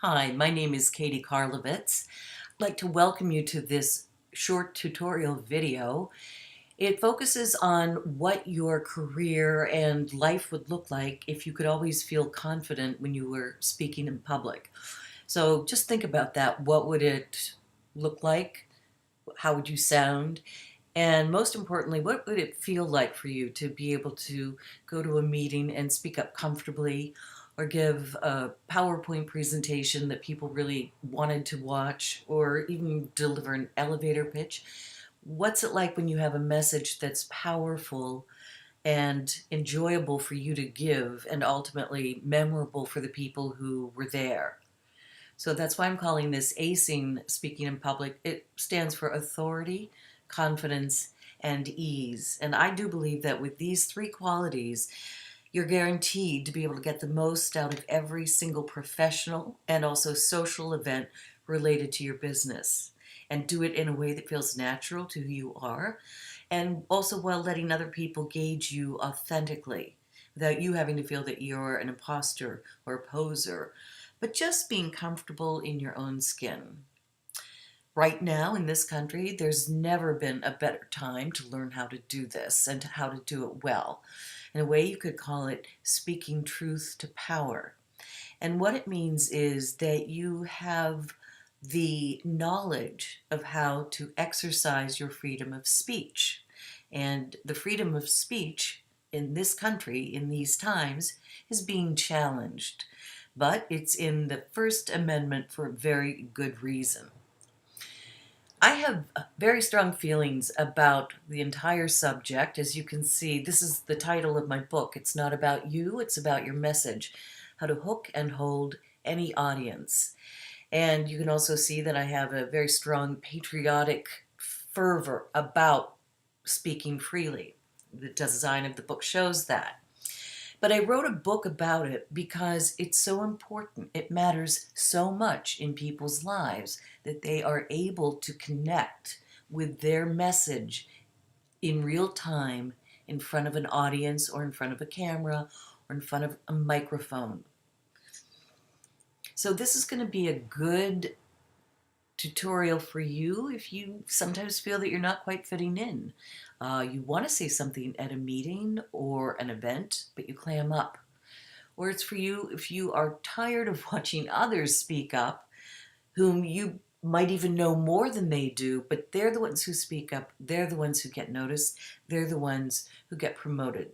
Hi, my name is Katie Karlovitz. I'd like to welcome you to this short tutorial video. It focuses on what your career and life would look like if you could always feel confident when you were speaking in public. So just think about that. What would it look like? How would you sound? And most importantly, what would it feel like for you to be able to go to a meeting and speak up comfortably or give a PowerPoint presentation that people really wanted to watch or even deliver an elevator pitch? What's it like when you have a message that's powerful and enjoyable for you to give and ultimately memorable for the people who were there? So that's why I'm calling this ACING, speaking in public. It stands for authority, confidence, and ease. And I do believe that with these three qualities, you're guaranteed to be able to get the most out of every single professional and also social event related to your business. And do it in a way that feels natural to who you are, and also while letting other people gauge you authentically without you having to feel that you're an imposter or a poser, but just being comfortable in your own skin. Right now in this country, there's never been a better time to learn how to do this and how to do it well. In a way, you could call it speaking truth to power. And what it means is that you have the knowledge of how to exercise your freedom of speech. And the freedom of speech in this country, in these times, is being challenged. But it's in the First Amendment for a very good reason. I have very strong feelings about the entire subject. As you can see, this is the title of my book. It's not about you, it's about your message, how to hook and hold any audience. And you can also see that I have a very strong patriotic fervor about speaking freely. The design of the book shows that. But I wrote a book about it because it's so important. It matters so much in people's lives that they are able to connect with their message in real time in front of an audience or in front of a camera or in front of a microphone. So this is going to be a good tutorial for you if you sometimes feel that you're not quite fitting in. You want to say something at a meeting or an event, but you clam up. Or it's for you if you are tired of watching others speak up, whom you might even know more than they do, but they're the ones who speak up, they're the ones who get noticed, they're the ones who get promoted.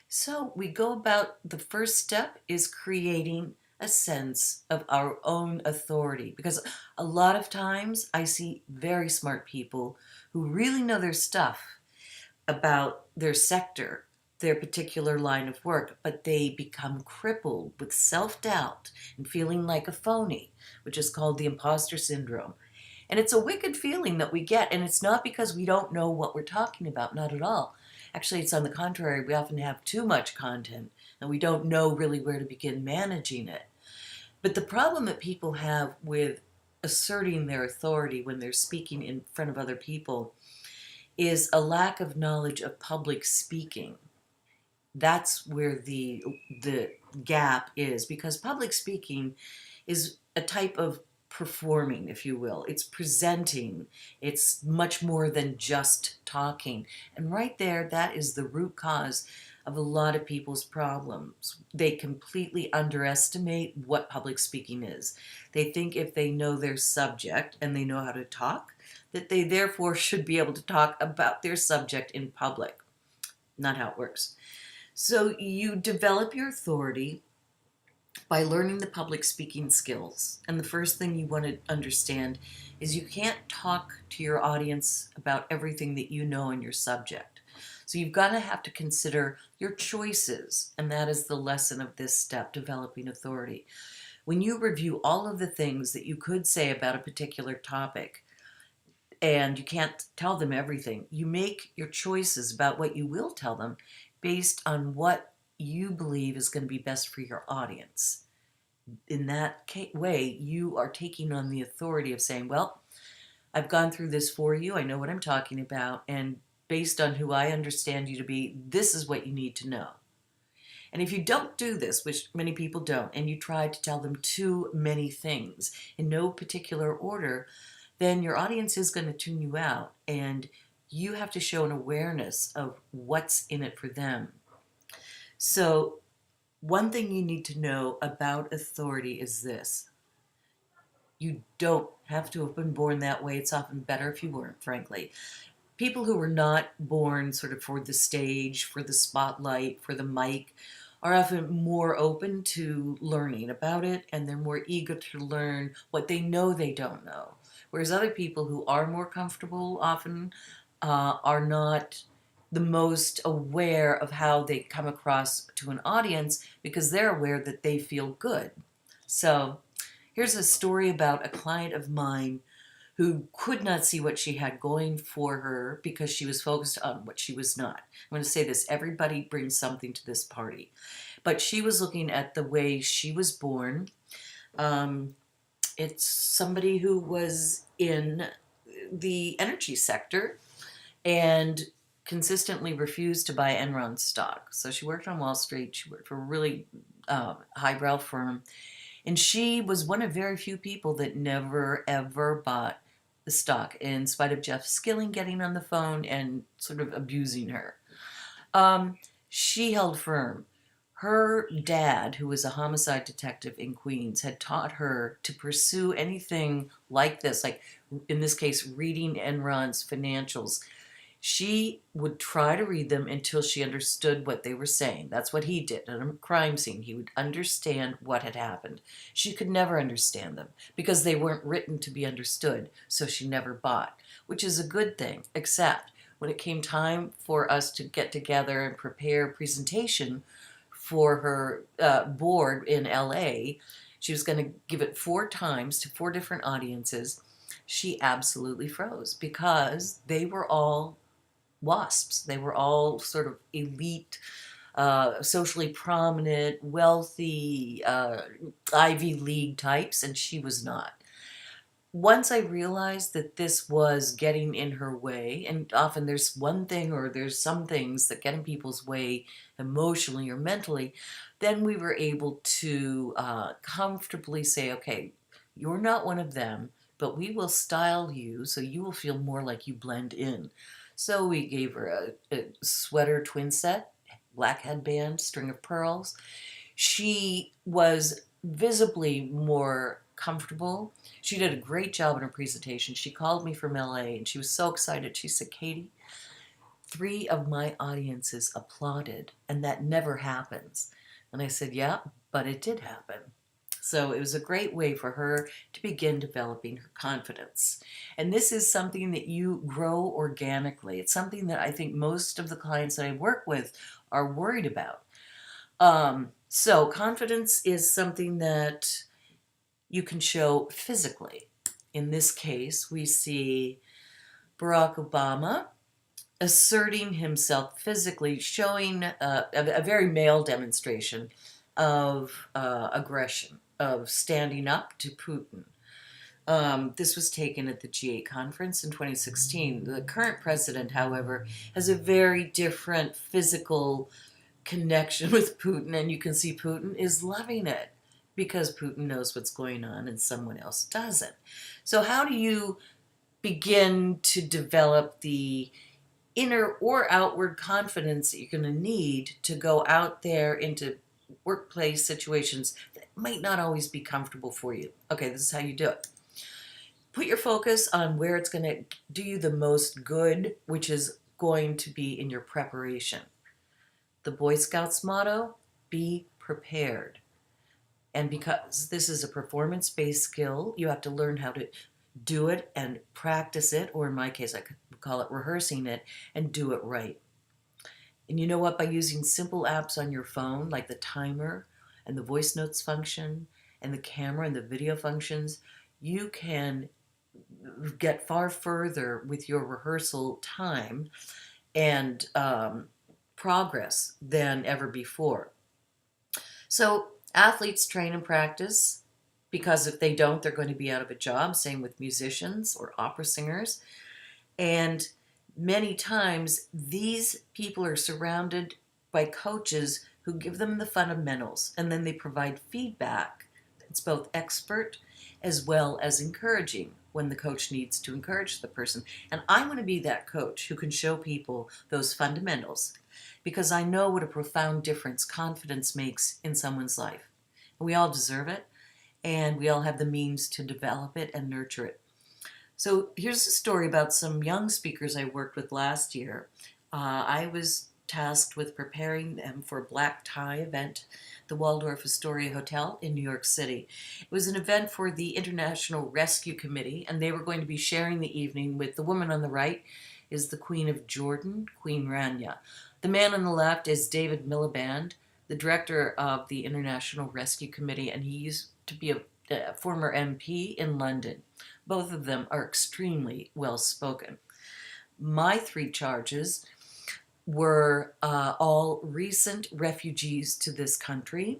So we go about, the first step is creating a sense of our own authority, because a lot of times I see very smart people who really know their stuff about their sector, their particular line of work, but they become crippled with self-doubt and feeling like a phony, which is called the imposter syndrome. And it's a wicked feeling that we get, and it's not because we don't know what we're talking about, not at all. Actually, it's on the contrary. We often have too much content, and we don't know really where to begin managing it. But the problem that people have with asserting their authority when they're speaking in front of other people is a lack of knowledge of public speaking. That's where the gap is, because public speaking is a type of performing, if you will. It's presenting. It's much more than just talking. And right there, that is the root cause of a lot of people's problems. They completely underestimate what public speaking is. They think if they know their subject and they know how to talk, that they therefore should be able to talk about their subject in public. Not how it works. So you develop your authority by learning the public speaking skills. And the first thing you want to understand is you can't talk to your audience about everything that you know in your subject. So you've got to have to consider your choices, and that is the lesson of this step, developing authority. When you review all of the things that you could say about a particular topic, and you can't tell them everything, you make your choices about what you will tell them based on what you believe is going to be best for your audience. In that way, you are taking on the authority of saying, well, I've gone through this for you, I know what I'm talking about, and based on who I understand you to be, this is what you need to know. And if you don't do this, which many people don't, and you try to tell them too many things in no particular order, then your audience is going to tune you out, and you have to show an awareness of what's in it for them. So, one thing you need to know about authority is this: you don't have to have been born that way. It's often better if you weren't, frankly. People who were not born sort of for the stage, for the spotlight, for the mic, are often more open to learning about it, and they're more eager to learn what they know they don't know. Whereas other people who are more comfortable often are not the most aware of how they come across to an audience because they're aware that they feel good. So here's a story about a client of mine who could not see what she had going for her because she was focused on what she was not. I'm going to say this: everybody brings something to this party. But she was looking at the way she was born. It's somebody who was in the energy sector and consistently refused to buy Enron stock. So she worked on Wall Street. She worked for a really highbrow firm. And she was one of very few people that never, ever bought the stock, in spite of Jeff Skilling getting on the phone and sort of abusing her. She held firm. Her dad, who was a homicide detective in Queens, had taught her to pursue anything like this, like in this case, reading Enron's financials. She would try to read them until she understood what they were saying. That's what he did at a crime scene. He would understand what had happened. She could never understand them because they weren't written to be understood, so she never bought, which is a good thing, except when it came time for us to get together and prepare a presentation for her board in LA. She was going to give it 4 times to 4 different audiences. She absolutely froze because they were all WASPs. They were all sort of elite, socially prominent, wealthy, Ivy League types, and she was not. Once I realized that this was getting in her way, and often there's one thing or there's some things that get in people's way emotionally or mentally, then we were able to comfortably say, okay, you're not one of them, but we will style you so you will feel more like you blend in. So we gave her a sweater twin set, black headband, string of pearls. She was visibly more comfortable. She did a great job in her presentation. She called me from LA and she was so excited. She said, Katie, 3 of my audiences applauded, and that never happens. And I said, yeah, but it did happen. So it was a great way for her to begin developing her confidence. And this is something that you grow organically. It's something that I think most of the clients that I work with are worried about. So confidence is something that you can show physically. In this case, we see Barack Obama asserting himself physically, showing a very male demonstration of aggression, of standing up to Putin. This was taken at the G8 conference in 2016. The current president, however, has a very different physical connection with Putin, and you can see Putin is loving it because Putin knows what's going on and someone else doesn't. So how do you begin to develop the inner or outward confidence that you're going to need to go out there into workplace situations that might not always be comfortable for you? Okay, this is how you do it. Put your focus on where it's going to do you the most good, which is going to be in your preparation. The Boy Scouts motto, be prepared. And because this is a performance-based skill, you have to learn how to do it and practice it, or in my case, I could call it rehearsing it, and do it right. And you know what? By using simple apps on your phone, like the timer and the voice notes function and the camera and the video functions, you can get far further with your rehearsal time and progress than ever before. So athletes train and practice because if they don't, they're going to be out of a job. Same with musicians or opera singers. And many times these people are surrounded by coaches who who give them the fundamentals, and then they provide feedback that's both expert as well as encouraging when the coach needs to encourage the person. And I want to be that coach who can show people those fundamentals because I know what a profound difference confidence makes in someone's life. And we all deserve it, and we all have the means to develop it and nurture it. So here's a story about some young speakers I worked with last year. I was tasked with preparing them for a black tie event, the Waldorf Astoria Hotel in New York City. It was an event for the International Rescue Committee, and they were going to be sharing the evening with the woman on the right is the Queen of Jordan, Queen Rania. The man on the left is David Miliband, the director of the International Rescue Committee, and he used to be a former MP in London. Both of them are extremely well spoken. My three charges were all recent refugees to this country.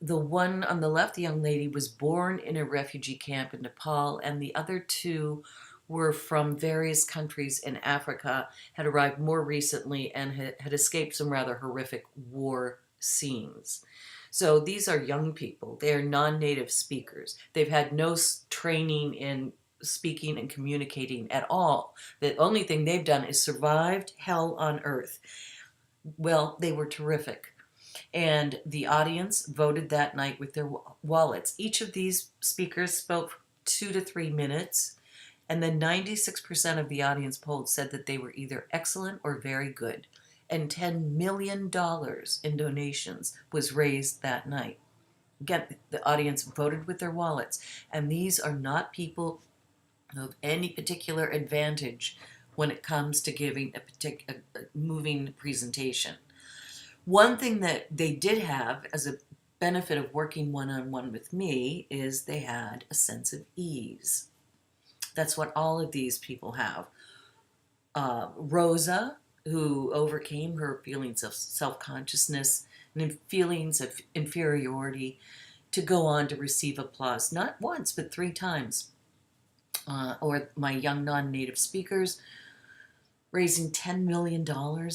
The one on the left, the young lady, was born in a refugee camp in Nepal, and the other two were from various countries in Africa, had arrived more recently, and had escaped some rather horrific war scenes. So these are young people. They are non-native speakers. They've had no training in speaking and communicating at all. The only thing they've done is survived hell on earth. Well, they were terrific. And the audience voted that night with their wallets. Each of these speakers spoke 2 to 3 minutes, and then 96% of the audience polled said that they were either excellent or very good. And $10 million in donations was raised that night. Again, the audience voted with their wallets. And these are not people of any particular advantage when it comes to giving a moving presentation. One thing that they did have as a benefit of working one-on-one with me is they had a sense of ease. That's what all of these people have. Rosa, who overcame her feelings of self-consciousness and feelings of inferiority to go on to receive applause, not once, but 3 times. Or my young non-native speakers raising $10 million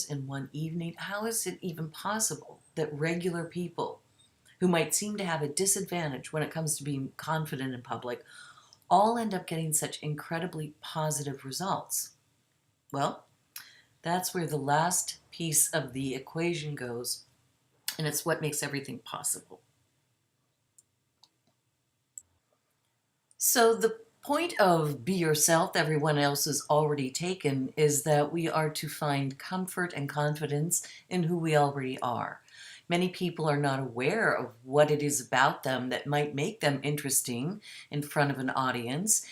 in one evening. How is it even possible that regular people who might seem to have a disadvantage when it comes to being confident in public all end up getting such incredibly positive results? Well, that's where the last piece of the equation goes, and it's what makes everything possible. So the point of be yourself, everyone else is already taken, is that we are to find comfort and confidence in who we already are. Many people are not aware of what it is about them that might make them interesting in front of an audience.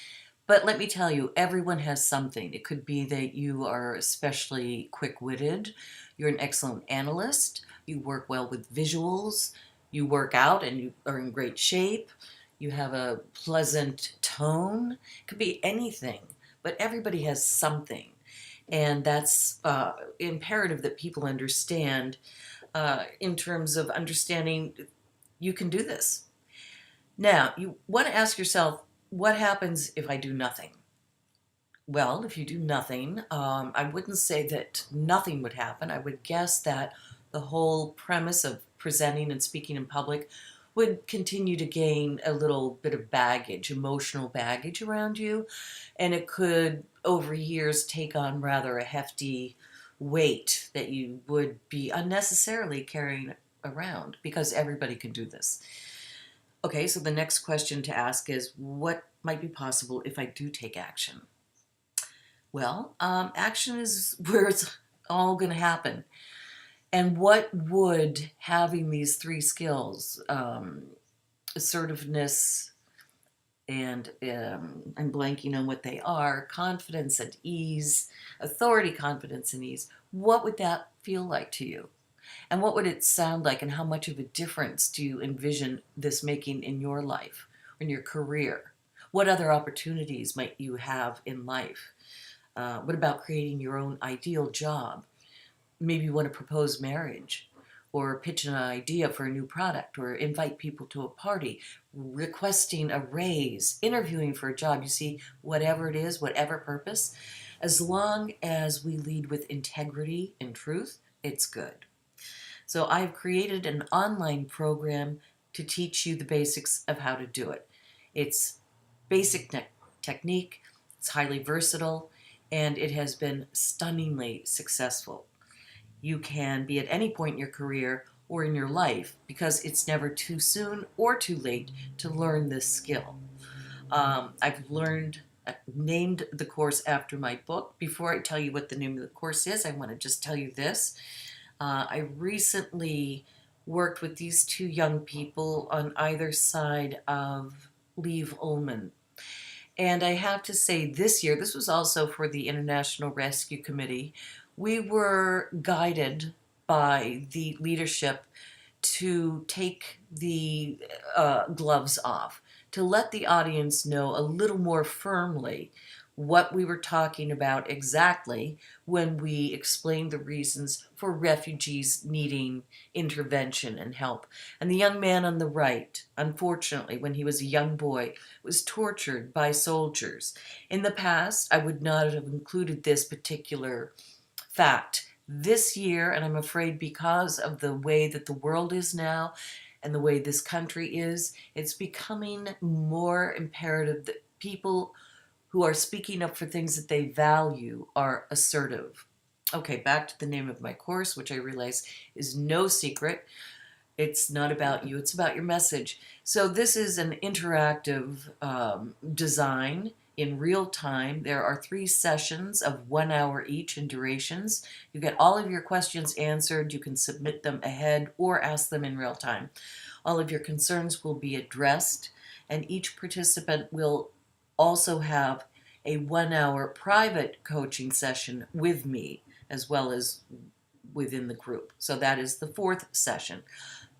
But let me tell you, everyone has something. It could be that you are especially quick-witted, you're an excellent analyst, you work well with visuals, you work out and you are in great shape, you have a pleasant tone. It could be anything, but everybody has something. And that's imperative that people understand in terms of understanding you can do this. Now, you want to ask yourself, what happens if I do nothing? Well, if you do nothing, I wouldn't say that nothing would happen. I would guess that the whole premise of presenting and speaking in public would continue to gain a little bit of baggage, emotional baggage around you, and it could, over years, take on rather a hefty weight that you would be unnecessarily carrying around because everybody can do this. Okay, so the next question to ask is, what might be possible if I do take action? Well, action is where it's all going to happen. And what would having these 3 skills, assertiveness, and I'm blanking on what they are, confidence and ease, authority, confidence, and ease, what would that feel like to you? And what would it sound like, and how much of a difference do you envision this making in your life, in your career? What other opportunities might you have in life? What about creating your own ideal job? Maybe you want to propose marriage, or pitch an idea for a new product, or invite people to a party, requesting a raise, interviewing for a job. You see, whatever it is, whatever purpose, as long as we lead with integrity and truth, it's good. So I've created an online program to teach you the basics of how to do it. It's basic technique, it's highly versatile, and it has been stunningly successful. You can be at any point in your career or in your life because it's never too soon or too late to learn this skill. Named the course after my book. Before I tell you what the name of the course is, I want to just tell you this. I recently worked with these two young people on either side of Leave Ullman. And I have to say, this year, this was also for the International Rescue Committee, we were guided by the leadership to take the gloves off, to let the audience know a little more firmly what we were talking about exactly when we explained the reasons for refugees needing intervention and help. And the young man on the right, unfortunately, when he was a young boy, was tortured by soldiers. In the past, I would not have included this particular fact. This year, and I'm afraid because of the way that the world is now and the way this country is, it's becoming more imperative that people who are speaking up for things that they value are assertive. Okay, back to the name of my course, which I realize is no secret. It's not about you, it's about your message. So, this is an interactive design in real time. There are 3 sessions of 1 hour each in durations. You get all of your questions answered. You can submit them ahead or ask them in real time. All of your concerns will be addressed, and each participant will also have a 1 hour private coaching session with me as well as within the group. So that is the 4th session.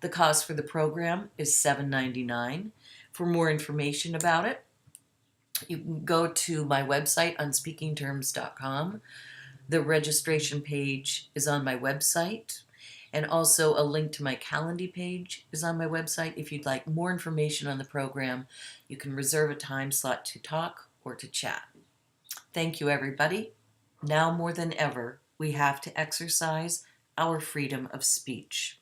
The cost for the program is $7.99. For more information about it, you can go to my website, unspeakingterms.com. The registration page is on my website, and also a link to my Calendly page is on my website. If you'd like more information on the program, you can reserve a time slot to talk or to chat. Thank you, everybody. Now more than ever, we have to exercise our freedom of speech.